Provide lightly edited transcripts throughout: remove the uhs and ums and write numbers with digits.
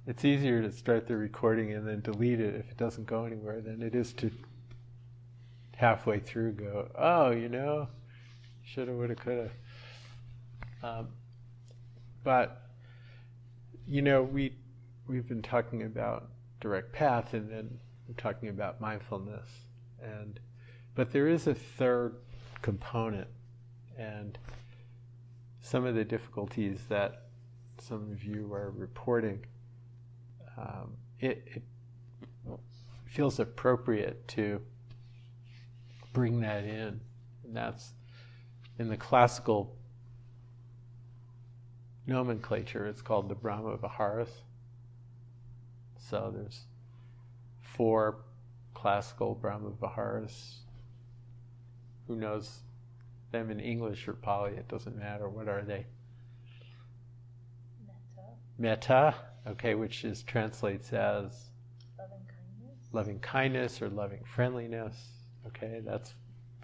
It's easier to start the recording and then delete it if it doesn't go anywhere than it is to halfway through go, oh, shoulda, woulda, coulda. But, we've been talking about direct path, and then we're talking about mindfulness. But there is a third component, and some of the difficulties that some of you are reporting, it feels appropriate to bring that in. And that's in the classical nomenclature, it's called the Brahma Viharas. So there's 4 classical Brahma Viharas. Who knows them in English or Pali? It doesn't matter. What are they? Metta, okay, which translates as loving kindness or loving friendliness. Okay, that's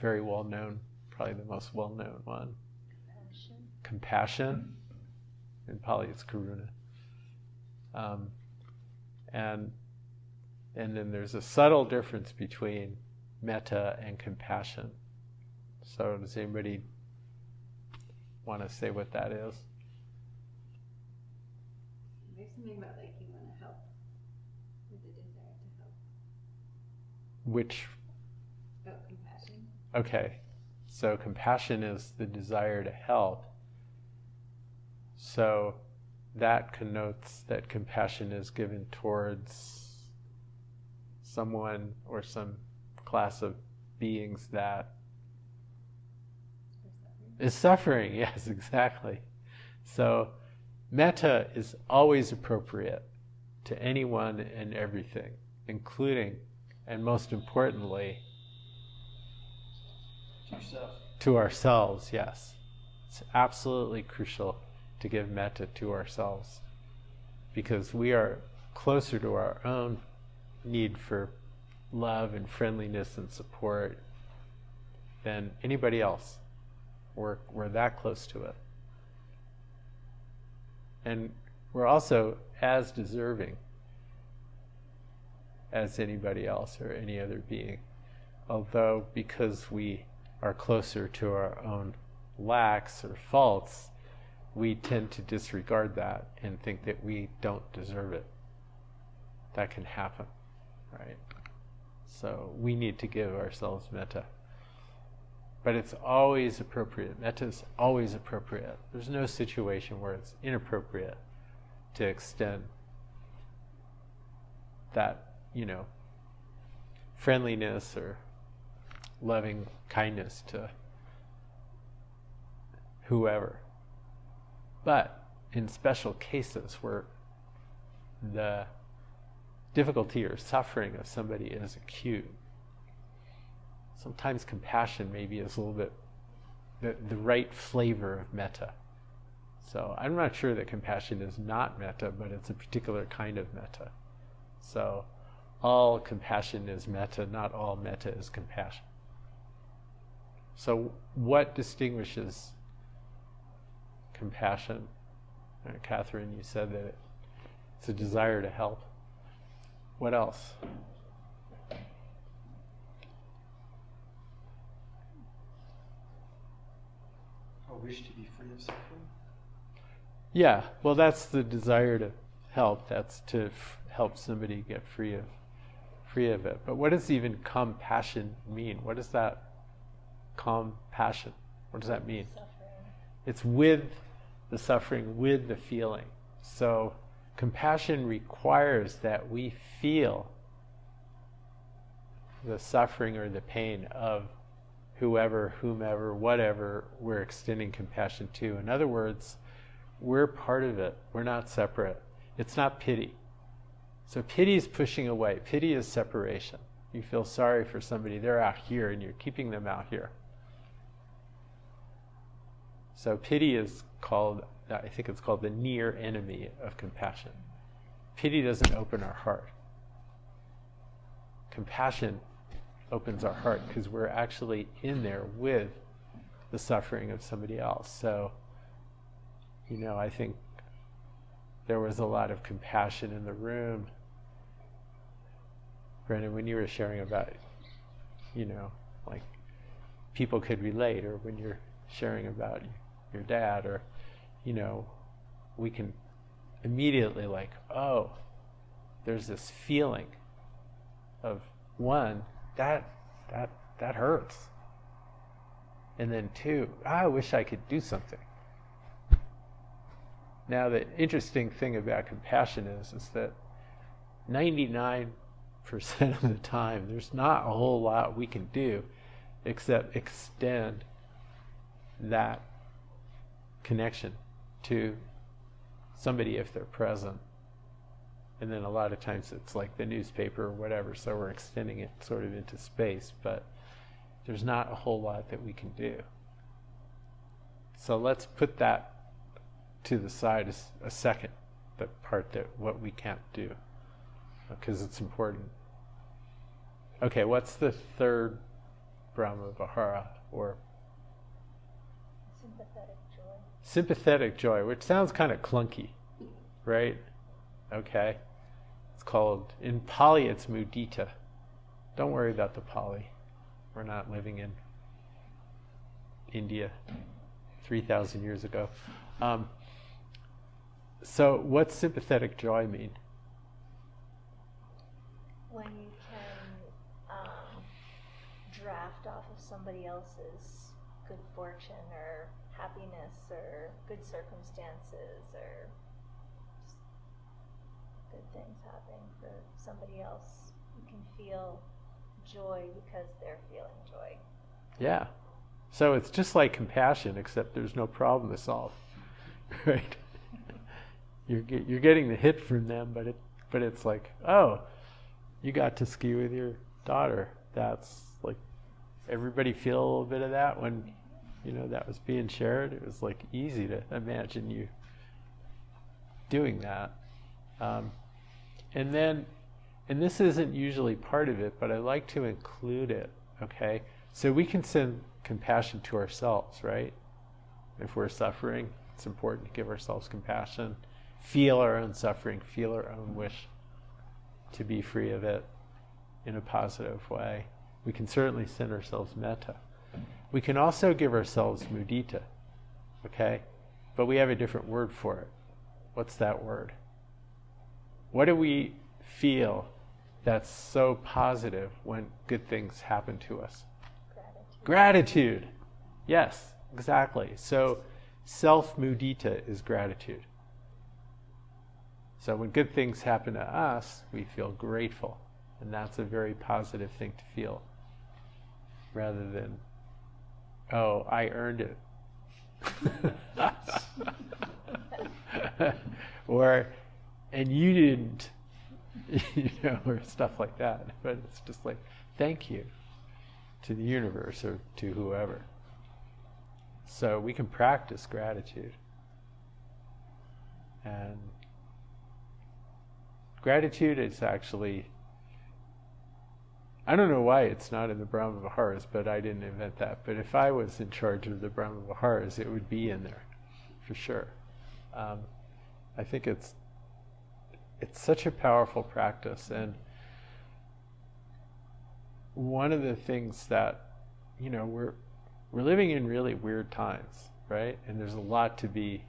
very well known, probably the most well known one. Compassion. In Pali, it's karuna. And then there's a subtle difference between metta and compassion. So does anybody want to say what that is? There's something about you want to help, with the desire to help. Which? About compassion. Okay, so compassion is the desire to help. So that connotes that compassion is given towards someone or some class of beings that is suffering. Yes, exactly. So metta is always appropriate to anyone and everything, including, and most importantly, to ourselves, yes. It's absolutely crucial to give metta to ourselves, because we are closer to our own need for love and friendliness and support than anybody else. We're that close to it. And we're also as deserving as anybody else or any other being. Although, because we are closer to our own lacks or faults, we tend to disregard that and think that we don't deserve it. That can happen, right? So we need to give ourselves metta. But it's always appropriate. Metta is always appropriate. There's no situation where it's inappropriate to extend that, friendliness or loving kindness to whoever. But in special cases where the difficulty or suffering of somebody is acute, sometimes compassion maybe is a little bit the right flavor of metta. So I'm not sure that compassion is not metta, but it's a particular kind of metta. So all compassion is metta, not all metta is compassion. So what distinguishes compassion? Catherine, you said that it's a desire to help. What else? A wish to be free of suffering? Yeah, well, that's the desire to help. That's to help somebody get free of it. But what does even compassion mean? What is that compassion? What does that mean? Suffering. It's with the suffering, with the feeling. So compassion requires that we feel the suffering or the pain of whoever, whomever, whatever we're extending compassion to. In other words, we're part of it. We're not separate. It's not pity. So pity is pushing away. Pity is separation. You feel sorry for somebody. They're out here and you're keeping them out here. So pity is called, I think it's called the near enemy of compassion. Pity doesn't open our heart. Compassion opens our heart because we're actually in there with the suffering of somebody else. So, I think there was a lot of compassion in the room. Brendan, when you were sharing about, like people could relate, or when you're sharing about your dad, or, we can immediately like, oh, there's this feeling of, one, that hurts. And then two, I wish I could do something. Now, the interesting thing about compassion is that 99% of the time, there's not a whole lot we can do except extend that connection to somebody if they're present. And then a lot of times it's like the newspaper or whatever, so we're extending it sort of into space, but there's not a whole lot that we can do. So let's put that to the side a second, the part that what we can't do, because it's important. Okay, what's the third Brahma Vihara, or sympathetic joy? Sympathetic joy, which sounds kind of clunky, right? Okay. It's called, in Pali it's mudita. Don't worry about the Pali. We're not living in India 3,000 years ago. So what's sympathetic joy mean? When you can draft off of somebody else's good fortune or happiness or good circumstances or just good things happening for somebody else, you can feel joy because they're feeling joy. Yeah. So it's just like compassion, except there's no problem to solve, right? You're getting the hit from them, but it's like, oh, you got to ski with your daughter. That's like, everybody feel a little bit of that when, that was being shared. It was like easy to imagine you doing that. And this isn't usually part of it, but I like to include it, okay? So we can send compassion to ourselves, right? If we're suffering, it's important to give ourselves compassion, feel our own suffering, feel our own wish to be free of it in a positive way. We can certainly send ourselves metta. We can also give ourselves mudita, okay? But we have a different word for it. What's that word? What do we feel that's so positive when good things happen to us? Gratitude. Yes, exactly. So self-mudita is gratitude. So when good things happen to us, we feel grateful. And that's a very positive thing to feel. Rather than, oh, I earned it. Or, and you didn't, or stuff like that. But it's just like, thank you to the universe or to whoever. So we can practice gratitude. And gratitude is actually, I don't know why it's not in the Brahma Viharas, but I didn't invent that. But if I was in charge of the Brahma Viharas, it would be in there, for sure. I think it's such a powerful practice. And one of the things that, we're living in really weird times, right? And there's a lot to be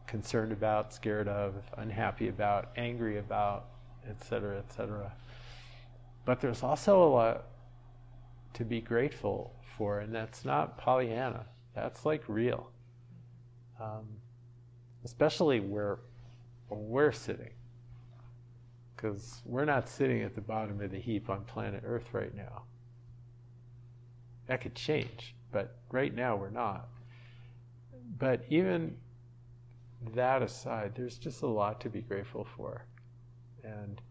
concerned about, scared of, unhappy about, angry about, etc., etc. But there's also a lot to be grateful for, and that's not Pollyanna. That's like real. Especially where we're sitting. Because we're not sitting at the bottom of the heap on planet Earth right now. That could change, but right now we're not. But even that aside, there's just a lot to be grateful for. And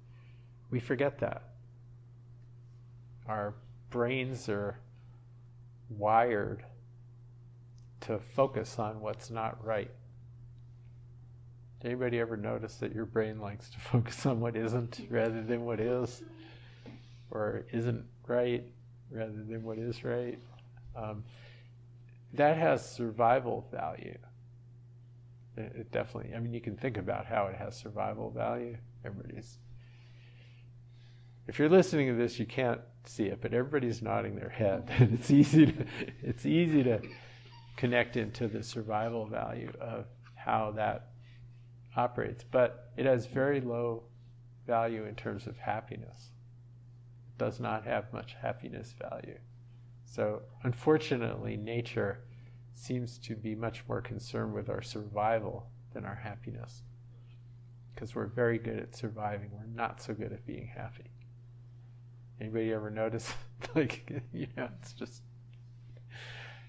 we forget that. Our brains are wired to focus on what's not right. Anybody ever notice that your brain likes to focus on what isn't rather than what is? Or isn't right rather than what is right? That has survival value. It definitely, I mean, you can think about how it has survival value. If you're listening to this, you can't see it, but everybody's nodding their head. It's easy to connect into the survival value of how that operates. But it has very low value in terms of happiness. It does not have much happiness value. So unfortunately, nature seems to be much more concerned with our survival than our happiness. Because we're very good at surviving. We're not so good at being happy. Anybody ever notice? It's just,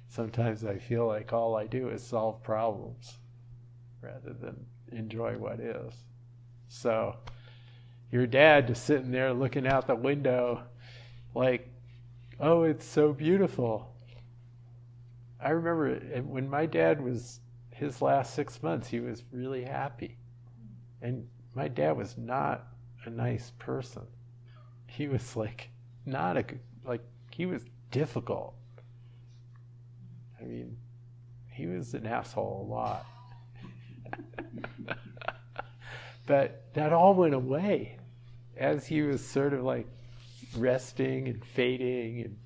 sometimes I feel like all I do is solve problems rather than enjoy what is. So your dad just sitting there looking out the window like, oh, it's so beautiful. I remember when my dad was his last 6 months, he was really happy. And my dad was not a nice person. He was he was difficult. I mean, he was an asshole a lot. But that all went away as he was sort of like resting and fading, and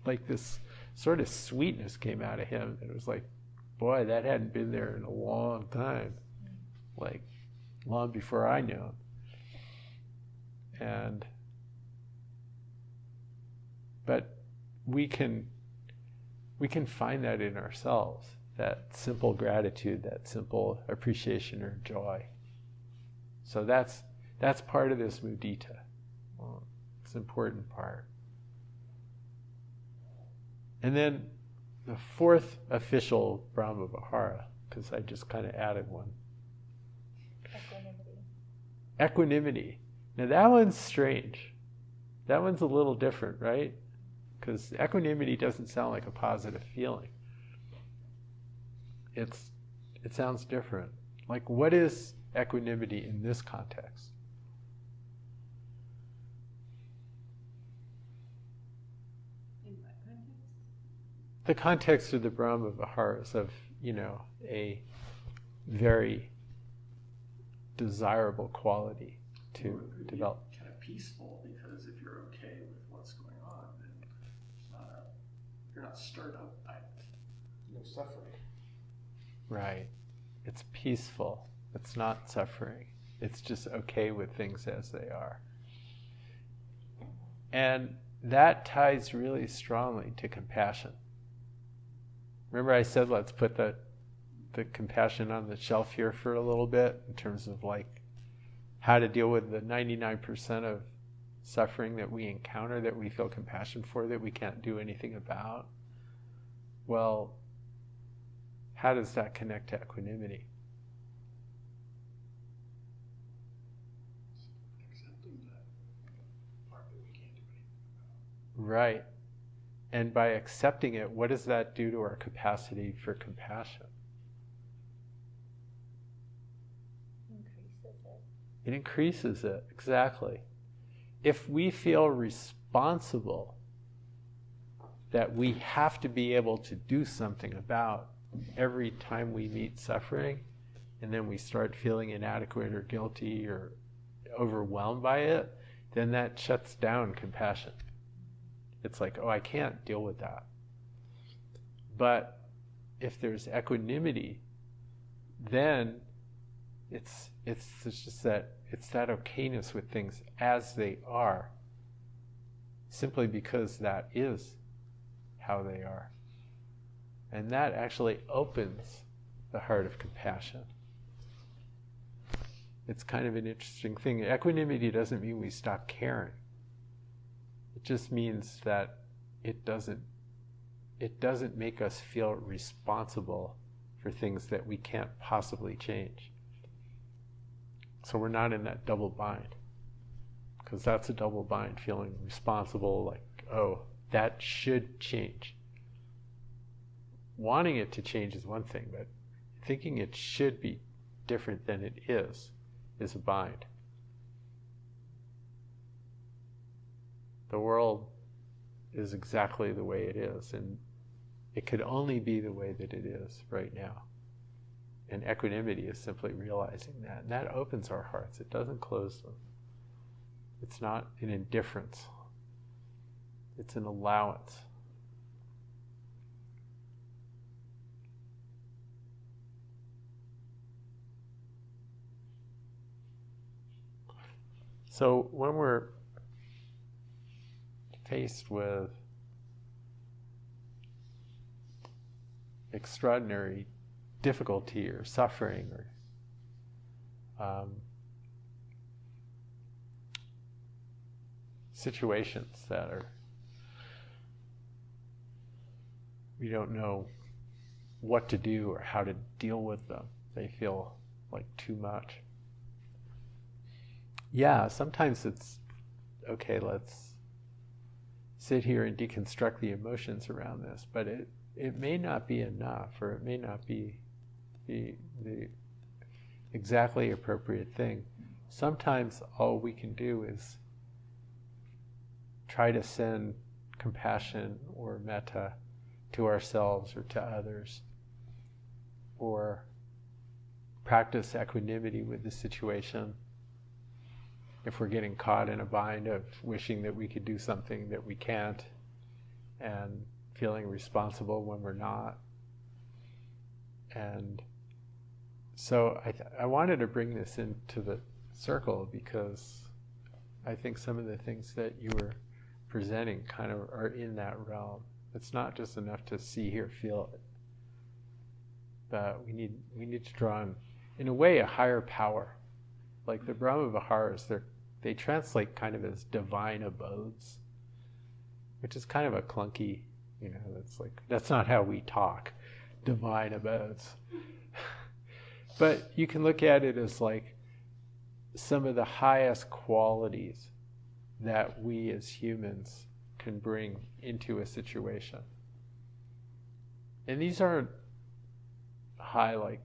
like this sort of sweetness came out of him. And it was like, boy, that hadn't been there in a long time, like long before I knew him. But we can find that in ourselves, that simple gratitude, that simple appreciation or joy. So that's part of this mudita. It's an important part. And then the fourth official Brahma Vihara, because I just kind of added one. Equanimity. Now that one's strange. That one's a little different, right? Because equanimity doesn't sound like a positive feeling. It sounds different. Like, what is equanimity in this context? In what context? The context of the Brahma Viharas of, a very desirable quality to develop. Kind of peaceful, because if you're okay with what's going on, then you're not stirred up by it. No suffering. Right. It's peaceful. It's not suffering. It's just okay with things as they are. And that ties really strongly to compassion. Remember I said let's put the compassion on the shelf here for a little bit in terms of like how to deal with the 99% of suffering that we encounter that we feel compassion for that we can't do anything about. Well, how does that connect to equanimity? Accepting that part that we can't do anything about. Right. And by accepting it, what does that do to our capacity for compassion? It increases it, exactly. If we feel responsible that we have to be able to do something about every time we meet suffering, and then we start feeling inadequate or guilty or overwhelmed by it, then that shuts down compassion. It's like, oh, I can't deal with that. But if there's equanimity, then it's just that it's that okayness with things as they are, simply because that is how they are. And that actually opens the heart of compassion. It's kind of an interesting thing. Equanimity doesn't mean we stop caring. It just means that it doesn't make us feel responsible for things that we can't possibly change. So we're not in that double bind. Because that's a double bind, feeling responsible, like, oh, that should change. Wanting it to change is one thing, but thinking it should be different than it is a bind. The world is exactly the way it is, and it could only be the way that it is right now. And equanimity is simply realizing that. And that opens our hearts. It doesn't close them. It's not an indifference. It's an allowance. So when we're faced with extraordinary difficulty or suffering or situations that are, we don't know what to do or how to deal with them. They feel like too much. Yeah, sometimes it's okay, let's sit here and deconstruct the emotions around this, but it may not be enough, or it may not be the exactly appropriate thing. Sometimes all we can do is try to send compassion or metta to ourselves or to others, or practice equanimity with the situation. If we're getting caught in a bind of wishing that we could do something that we can't, and feeling responsible when we're not. And so I wanted to bring this into the circle because I think some of the things that you were presenting kind of are in that realm. It's not just enough to see, hear, feel it. But we need to draw on, in a way, a higher power. Like the Brahma Viharas, they translate kind of as divine abodes, which is kind of a clunky, that's not how we talk, divine abodes. But you can look at it as like some of the highest qualities that we as humans can bring into a situation. And these aren't high,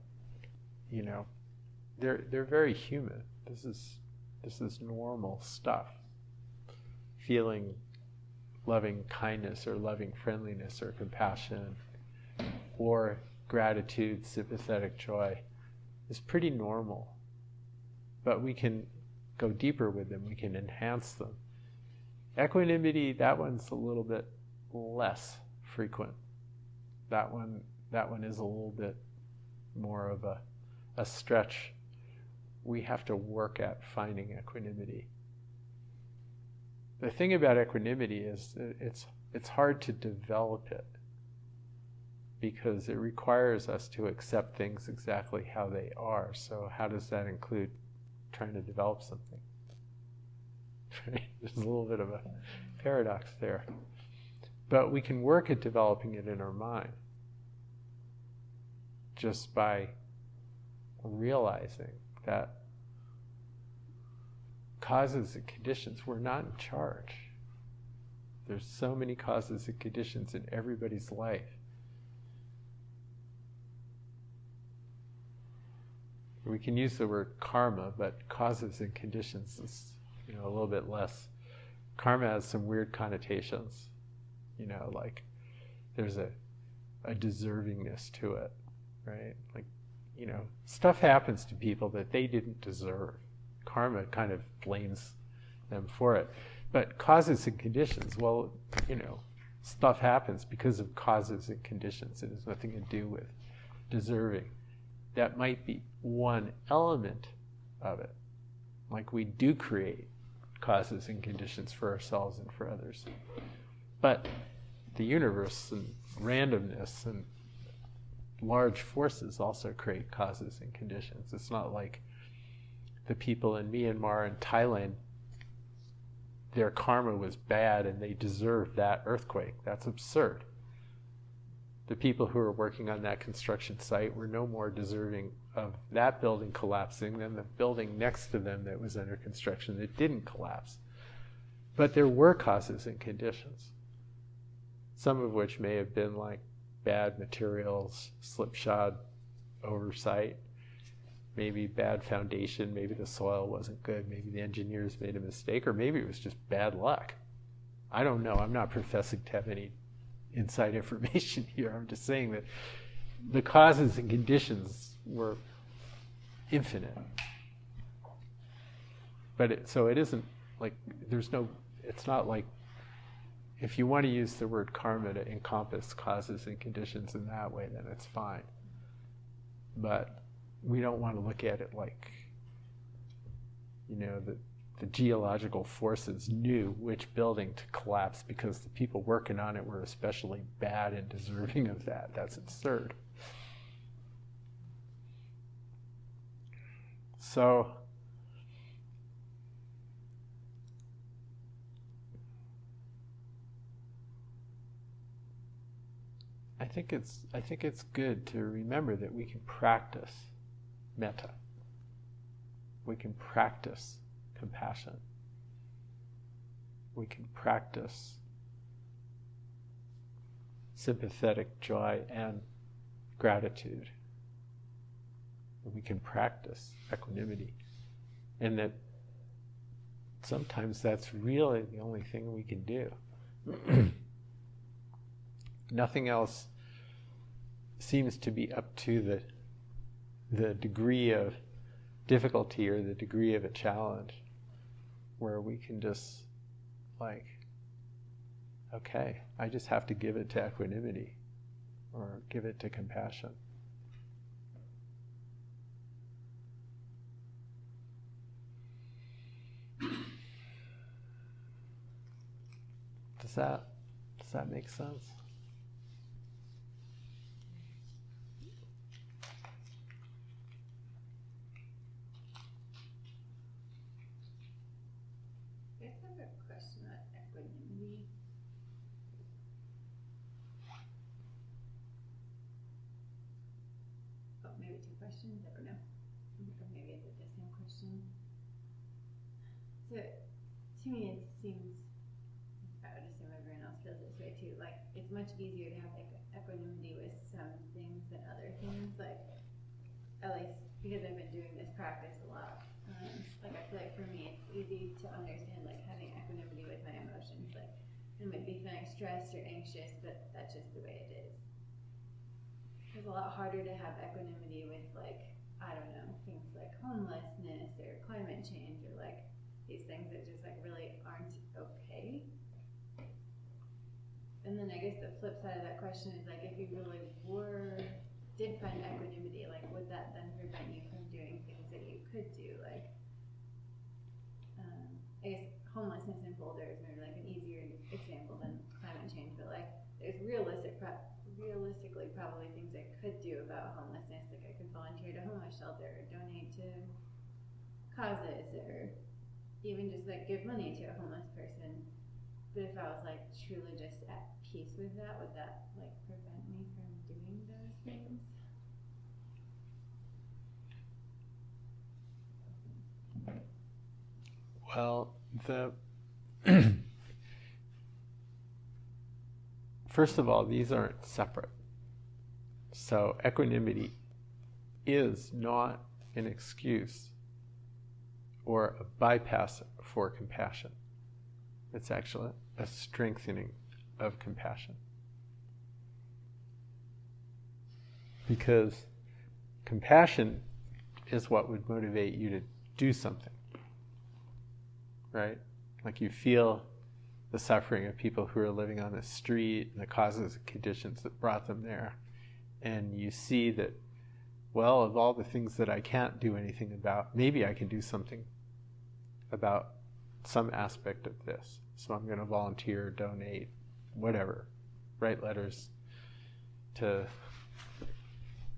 they're very human. This is normal stuff. Feeling loving kindness or loving friendliness or compassion or gratitude, sympathetic joy is pretty normal. But we can go deeper with them. We can enhance them. Equanimity, that one's a little bit less frequent. That one is a little bit more of a stretch. We have to work at finding equanimity. The thing about equanimity is that it's hard to develop it because it requires us to accept things exactly how they are. So how does that include trying to develop something? There's a little bit of a paradox there. But we can work at developing it in our mind just by realizing that causes and conditions, we're not in charge. There's so many causes and conditions in everybody's life. We can use the word karma, but causes and conditions is, a little bit less. Karma has some weird connotations, like there's a deservingness to it, right? Like, stuff happens to people that they didn't deserve. Karma kind of blames them for it. But causes and conditions, well, stuff happens because of causes and conditions. It has nothing to do with deserving. That might be one element of it. Like we do create causes and conditions for ourselves and for others. But the universe and randomness and large forces also create causes and conditions. It's not like the people in Myanmar and Thailand, their karma was bad and they deserved that earthquake. That's absurd. The people who were working on that construction site were no more deserving of that building collapsing than the building next to them that was under construction that didn't collapse. But there were causes and conditions, some of which may have been like bad materials, slipshod oversight, maybe bad foundation, maybe the soil wasn't good, maybe the engineers made a mistake, or maybe it was just bad luck. I don't know. I'm not professing to have any inside information here. I'm just saying that the causes and conditions we're infinite. But so it isn't like, it's not like, if you want to use the word karma to encompass causes and conditions in that way, then it's fine. But we don't want to look at it like, the geological forces knew which building to collapse because the people working on it were especially bad and deserving of that. That's absurd. So, I think it's good to remember that we can practice metta. We can practice compassion. We can practice sympathetic joy and gratitude. We can practice equanimity. And that sometimes that's really the only thing we can do. Nothing else seems to be up to the degree of difficulty or the degree of a challenge where we can just okay, I just have to give it to equanimity or give it to compassion. Does that make sense? I just have a question about equanimity. Oh, maybe two questions, I don't know. Or maybe is it the same question? So, to me it seems, I would assume everyone else feels this way too, like it's much easier to have equanimity with some things than other things, like at least because I've been doing this practice a lot. Like I feel like for me it's easy to understand like having equanimity with my emotions. Like I might be feeling stressed or anxious, but that's just the way it is. It's a lot harder to have equanimity with like, I don't know, things like homelessness or climate change or like these things that just like really aren't okay. And then I guess the flip side of that question is like, if you really did find equanimity, like would that then prevent you from doing things that you could do? Like, I guess homelessness in Boulder is maybe like an easier example than climate change, but like there's realistically probably things I could do about homelessness. Like I could volunteer to a homeless shelter or donate to causes or even just like give money to a homeless person. But if I was like truly just at peace with that, would that like prevent me from doing those things? Well, first of all, these aren't separate. So equanimity is not an excuse or a bypass for compassion. It's actually a strengthening of compassion. Because compassion is what would motivate you to do something. Right? Like you feel the suffering of people who are living on the street and the causes and conditions that brought them there. And you see that, well, of all the things that I can't do anything about, maybe I can do something about some aspect of this. So I'm going to volunteer, donate, whatever, write letters to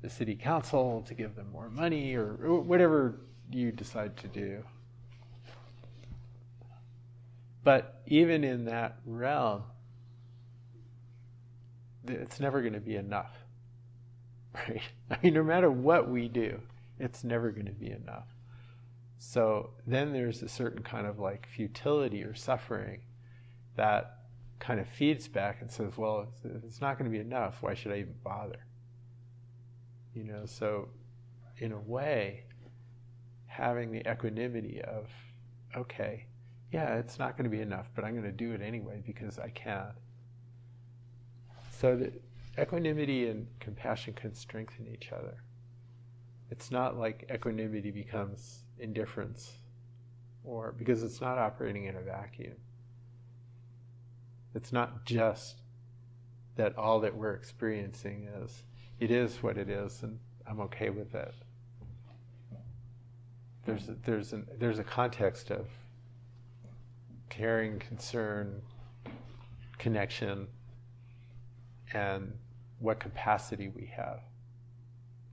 the city council to give them more money or whatever you decide to do. But even in that realm, it's never going to be enough, right? I mean, no matter what we do, it's never going to be enough. So then there's a certain kind of like futility or suffering that kind of feeds back and says, well, if it's not going to be enough, why should I even bother? So in a way, having the equanimity of, okay, yeah, it's not going to be enough, but I'm going to do it anyway because I can. So that equanimity and compassion can strengthen each other. It's not like equanimity becomes indifference, or because it's not operating in a vacuum. It's not just that all that we're experiencing is, it is what it is, and I'm okay with it. There's a context of caring, concern, connection, and what capacity we have.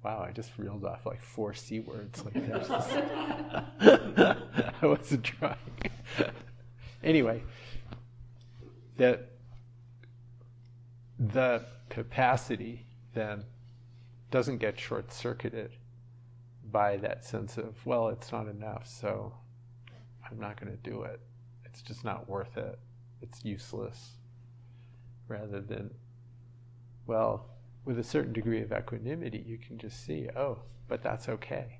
Wow, I just reeled off like 4 C words. Like there's this. I wasn't trying. Anyway, that the capacity then doesn't get short-circuited by that sense of, well, it's not enough, so I'm not going to do it. It's just not worth it. It's useless. Rather than, well, with a certain degree of equanimity, you can just see, oh, but that's okay.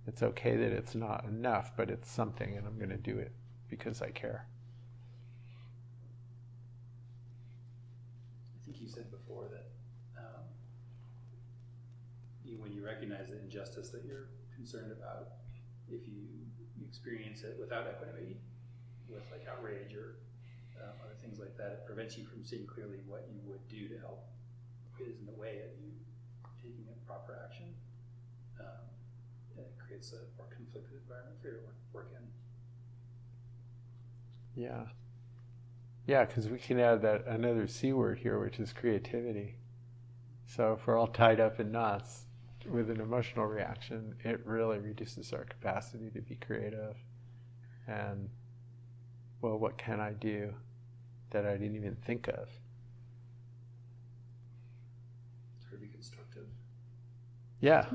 It's okay that it's not enough, but it's something, and I'm going to do it because I care. I think you said before that when you recognize the injustice that you're concerned about, if you experience it without equanimity, with like outrage or other things like that, it prevents you from seeing clearly what you would do to help. It is in the way of you taking a proper action. And it creates a more conflicted environment for you to work in. Yeah. Yeah, because we can add that another C word here, which is creativity. So if we're all tied up in knots with an emotional reaction, it really reduces our capacity to be creative. And, well, what can I do that I didn't even think of? It's hard to be constructive. Yeah.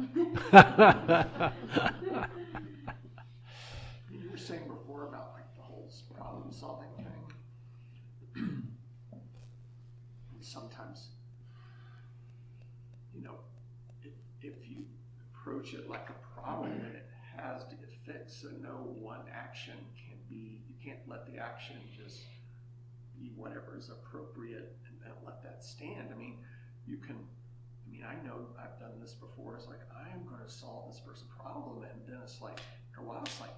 You were saying before about like the whole problem-solving thing. Sometimes, you know, if you approach it like a problem, then it has to get fixed. So no one action can be, you can't let the action just be whatever is appropriate and then let that stand. I mean, I know I've done this before. It's like, I am going to solve this person's problem. And then it's like, after a while, it's like,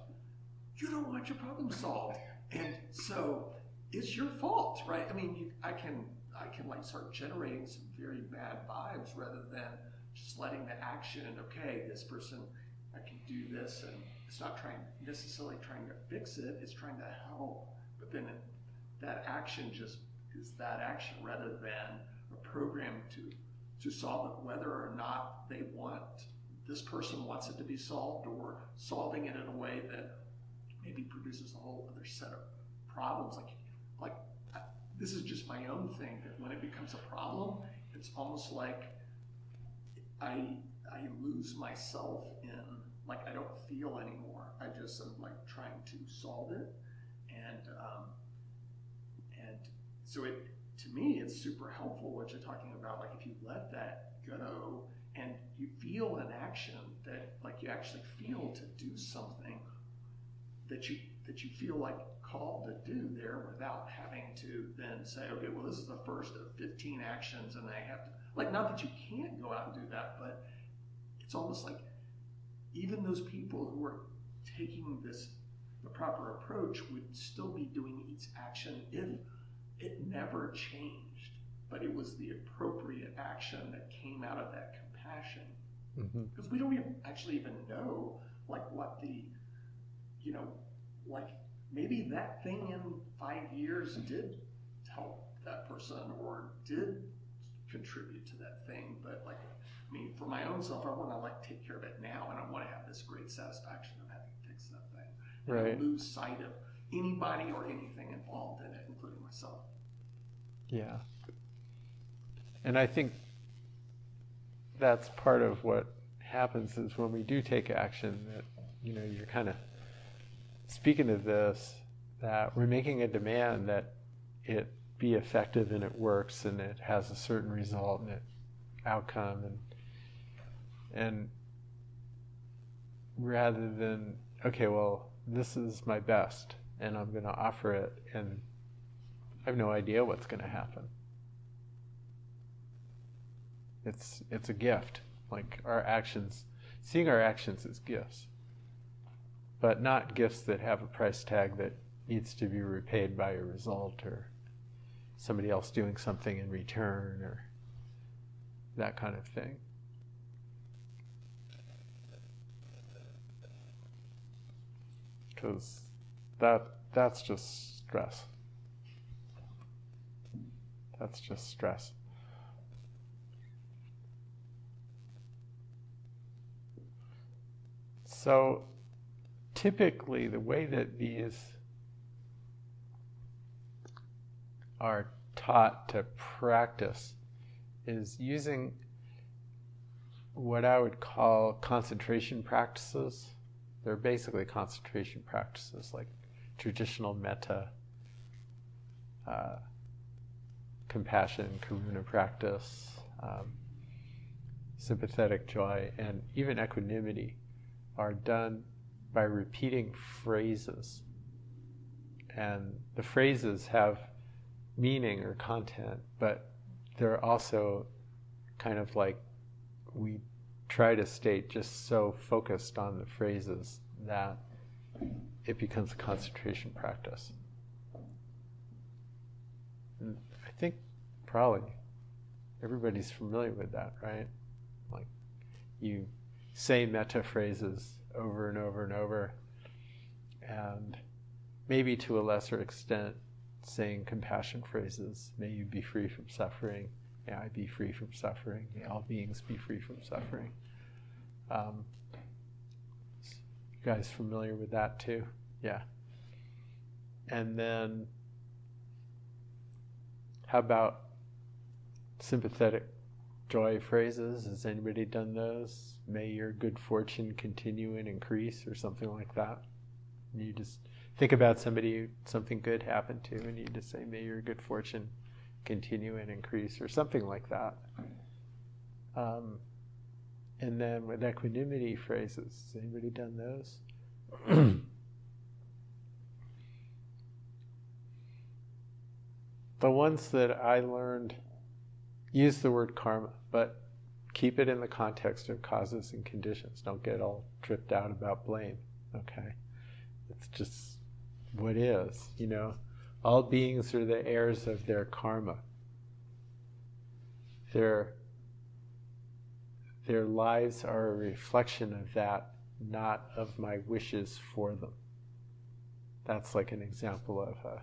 you don't want your problem solved. And so it's your fault, right? I mean, I can like start generating some very bad vibes rather than just letting the action, okay, this person, I can do this, and it's not necessarily trying to fix it, it's trying to help. But then that action just is that action rather than a program to solve it, whether or not this person wants it to be solved, or solving it in a way that maybe produces a whole other set of problems. Like this is just my own thing, that when it becomes a problem, it's almost like I lose myself in, like, I don't feel anymore. I just am like trying to solve it. And so to me, it's super helpful what you're talking about. Like if you let that go and you feel an action that like you actually feel to do something that you feel like called to do there, without having to then say, okay, well, this is the first of 15 actions and I have to, like, not that you can't go out and do that, but it's almost like even those people who are taking the proper approach would still be doing each action if it never changed, but it was the appropriate action that came out of that compassion. Because we don't actually even know, like, what the, like, maybe that thing in 5 years did help that person or did contribute to that thing. But like, I mean, for my own self, I want to like take care of it now, and I want to have this great satisfaction of having fixed that thing. And Right. I lose sight of anybody or anything involved in it, including myself. Yeah. And I think that's part of what happens is when we do take action, that, you're kind of speaking of this, that we're making a demand that it be effective and it works and it has a certain result and outcome, and rather than, okay, well, this is my best and I'm going to offer it and I have no idea what's going to happen. It's a gift. Like our actions, seeing our actions as gifts, but not gifts that have a price tag that needs to be repaid by a result or somebody else doing something in return or that kind of thing. Because that's just stress. That's just stress. So typically the way that these are taught to practice is using what I would call concentration practices. They're basically concentration practices like traditional metta, compassion, karuna practice, sympathetic joy, and even equanimity are done by repeating phrases. And the phrases have meaning or content, but they're also kind of like we try to state just so focused on the phrases that it becomes a concentration practice. And I think probably everybody's familiar with that, right? Like you say metta phrases over and over and over, and maybe to a lesser extent saying compassion phrases. May you be free from suffering. May I be free from suffering. May all beings be free from suffering. You guys familiar with that too? Yeah. And then how about sympathetic joy phrases? Has anybody done those? May your good fortune continue and increase, or something like that. And you just think about somebody something good happened to, and you just say, may your good fortune continue and increase, or something like that. And then with equanimity phrases, has anybody done those? The ones that I learned use the word karma, but keep it in the context of causes and conditions. Don't get all tripped out about blame, okay? It's just what is, you know? All beings are the heirs of their karma. Their lives are a reflection of that, not of my wishes for them. That's like an example of a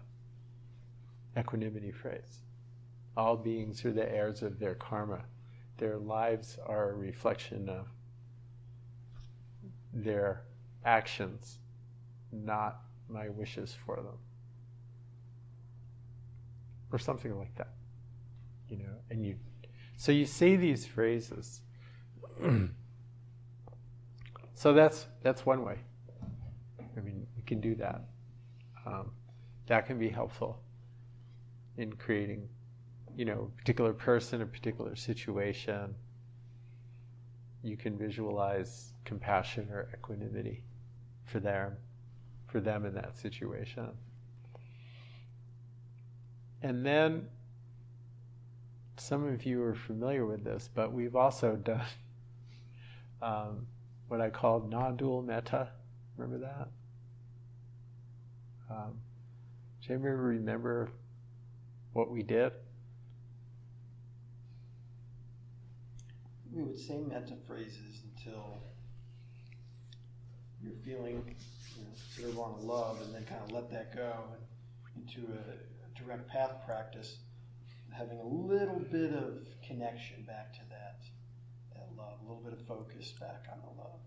equanimity phrase. All beings are the heirs of their karma. Their lives are a reflection of their actions, not my wishes for them. Or something like that. You know, and so you say these phrases. So that's one way. I mean, you can do that. That can be helpful in creating, you know, a particular person, a particular situation. You can visualize compassion or equanimity for them in that situation. And then, some of you are familiar with this, but we've also done what I call non-dual metta. Remember that? Does anybody remember what we did? We would say metta phrases until you're feeling, sort of want to love, and then kind of let that go into a direct path practice, having a little bit of connection back to that love, a little bit of focus back on the love,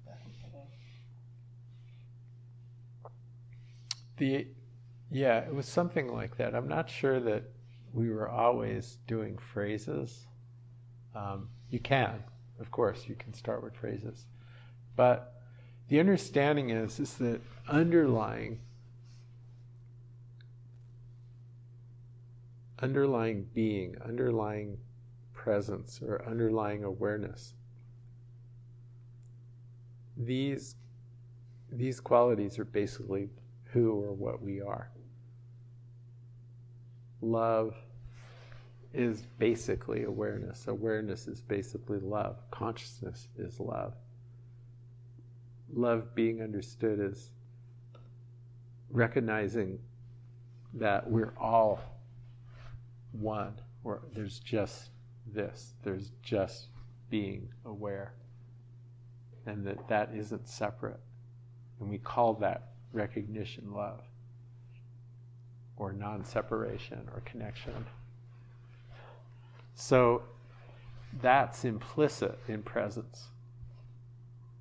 back with the love. Yeah, it was something like that. I'm not sure that we were always doing phrases. You can, of course, you can start with phrases. But the understanding is that underlying being, underlying presence, or underlying awareness, these qualities are basically who or what we are. Love, is basically awareness. Awareness is basically love. Consciousness is love. Love being understood as recognizing that we're all one, or there's just this, there's just being aware, and that isn't separate. And we call that recognition love, or non-separation, or connection. So that's implicit in presence.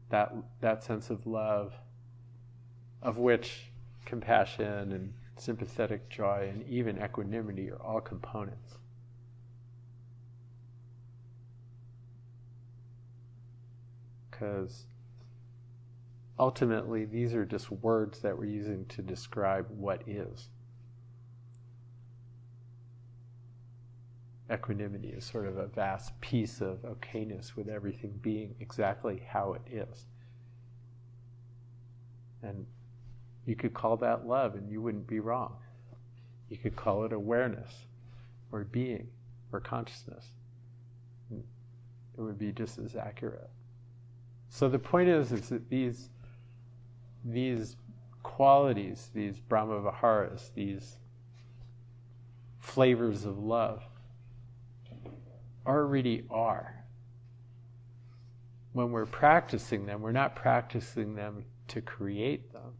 That sense of love, of which compassion and sympathetic joy and even equanimity are all components. Because ultimately these are just words that we're using to describe what is. Equanimity is sort of a vast piece of okayness with everything being exactly how it is. And you could call that love and you wouldn't be wrong. You could call it awareness or being or consciousness. It would be just as accurate. So the point is that these qualities, these Brahma Viharas, these flavors of love, already are. When we're practicing them, we're not practicing them to create them.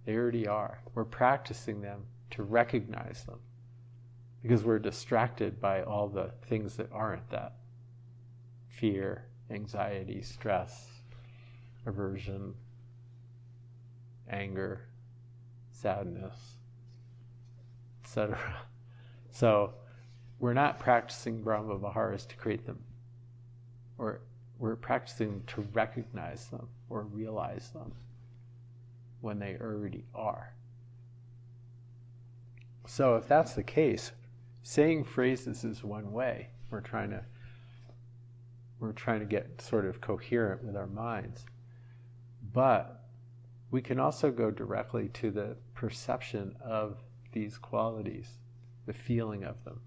They already are. We're practicing them to recognize them because we're distracted by all the things that aren't that. Fear, anxiety, stress, aversion, anger, sadness, etc. So we're not practicing Brahma Viharas to create them, or we're practicing to recognize them or realize them when they already are. So if that's the case, saying phrases is one way. We're trying to get sort of coherent with our minds. But we can also go directly to the perception of these qualities, the feeling of them.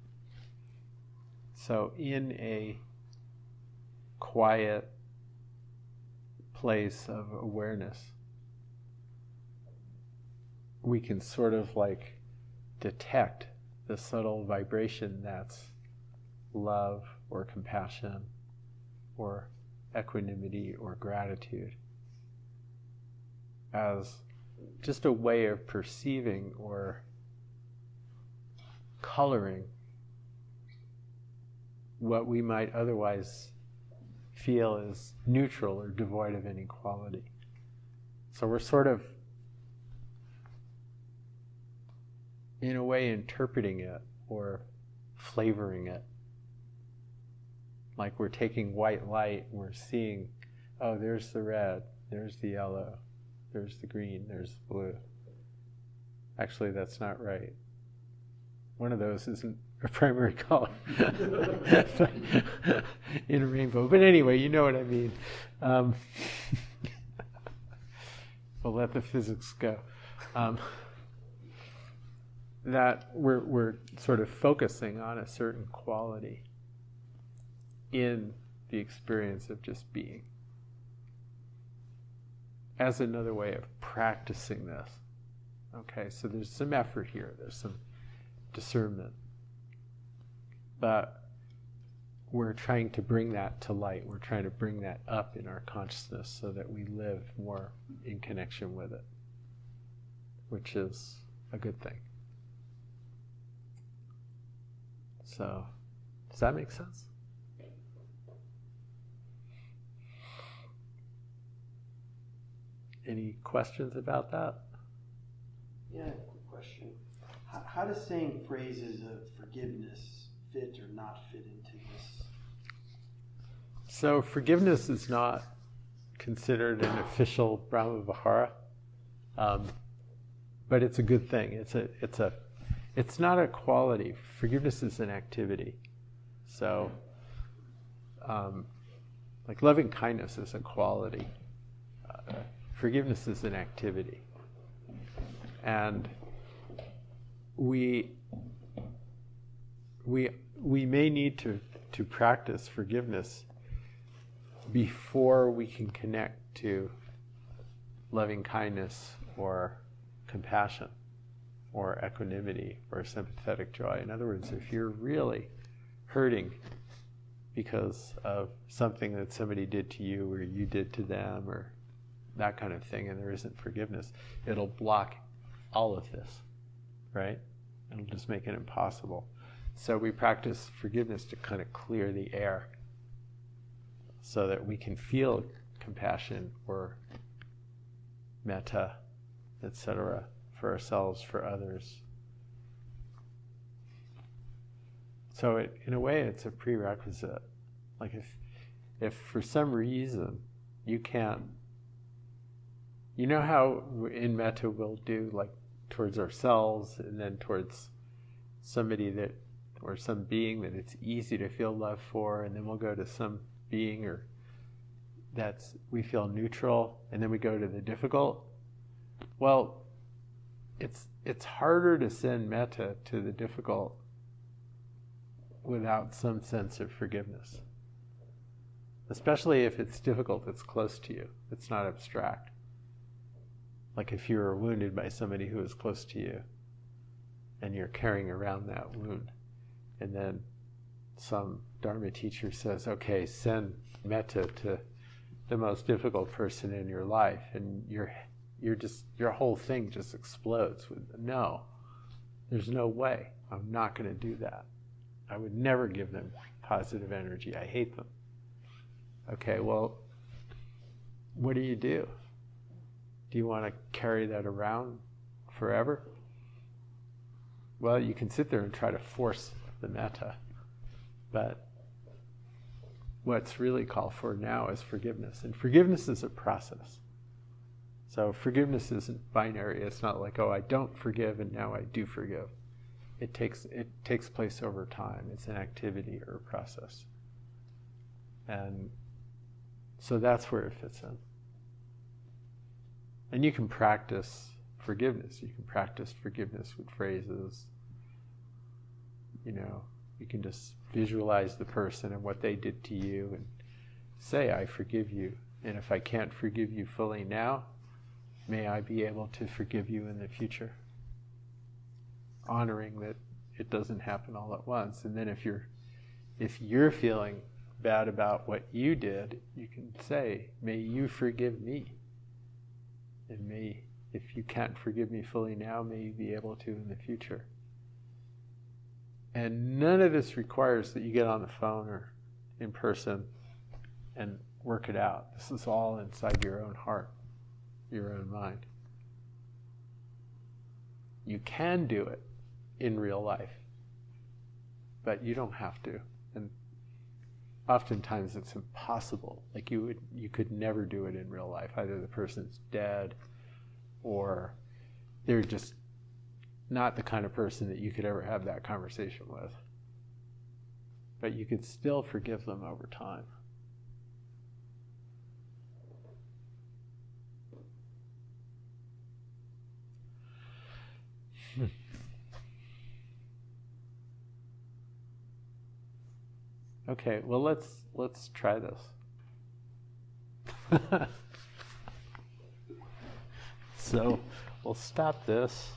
So in a quiet place of awareness, we can sort of like detect the subtle vibration that's love or compassion or equanimity or gratitude as just a way of perceiving or coloring what we might otherwise feel is neutral or devoid of any quality. So we're sort of, in a way, interpreting it or flavoring it. Like we're taking white light and we're seeing, oh, there's the red, there's the yellow, there's the green, there's the blue. Actually, that's not right. One of those isn't a primary color in a rainbow. But anyway, you know what I mean. We'll let the physics go. That we're sort of focusing on a certain quality in the experience of just being as another way of practicing this. Okay, so there's some effort here, there's some discernment, but we're trying to bring that to light. We're trying to bring that up in our consciousness so that we live more in connection with it, which is a good thing. So, does that make sense? Any questions about that? Yeah, quick question. How does saying phrases of forgiveness fit or not fit into this? So forgiveness is not considered an official Brahma Vihara, but it's a good thing. It's not a quality. Forgiveness is an activity. So, like loving kindness is a quality. Forgiveness is an activity. And we we may need to practice forgiveness before we can connect to loving kindness or compassion or equanimity or sympathetic joy. In other words, if you're really hurting because of something that somebody did to you or you did to them or that kind of thing, and there isn't forgiveness, it'll block all of this, right? It'll just make it impossible. So we practice forgiveness to kind of clear the air so that we can feel compassion or metta, etc., for ourselves, for others. So in a way, it's a prerequisite. Like if for some reason you can't, you know how in metta we'll do like towards ourselves and then towards somebody that, or some being that it's easy to feel love for, and then we'll go to some being or that's we feel neutral, and then we go to the difficult. Well, it's harder to send metta to the difficult without some sense of forgiveness. Especially if it's difficult, it's close to you. It's not abstract. Like if you were wounded by somebody who is close to you and you're carrying around that wound, and then some Dharma teacher says, okay, send metta to the most difficult person in your life, and your whole thing just explodes with, no, there's no way. I'm not going to do that. I would never give them positive energy. I hate them. Okay, well, what do? Do you want to carry that around forever? Well, you can sit there and try to force the metta, but what's really called for now is forgiveness. And forgiveness is a process. So forgiveness isn't binary. It's not like, oh, I don't forgive and now I do forgive. It takes place over time. It's an activity or a process. And so that's where it fits in. And you can practice forgiveness. You can practice forgiveness with phrases. You know, you can just visualize the person and what they did to you and say, I forgive you. And if I can't forgive you fully now, may I be able to forgive you in the future. Honoring that it doesn't happen all at once. And then if you're feeling bad about what you did, you can say, may you forgive me. And if you can't forgive me fully now, may you be able to in the future. And none of this requires that you get on the phone or in person and work it out. This is all inside your own heart, your own mind. You can do it in real life, but you don't have to. And oftentimes it's impossible. Like you could never do it in real life. Either the person's dead or they're just not the kind of person that you could ever have that conversation with. But you could still forgive them over time. Okay, well let's try this. So we'll stop this.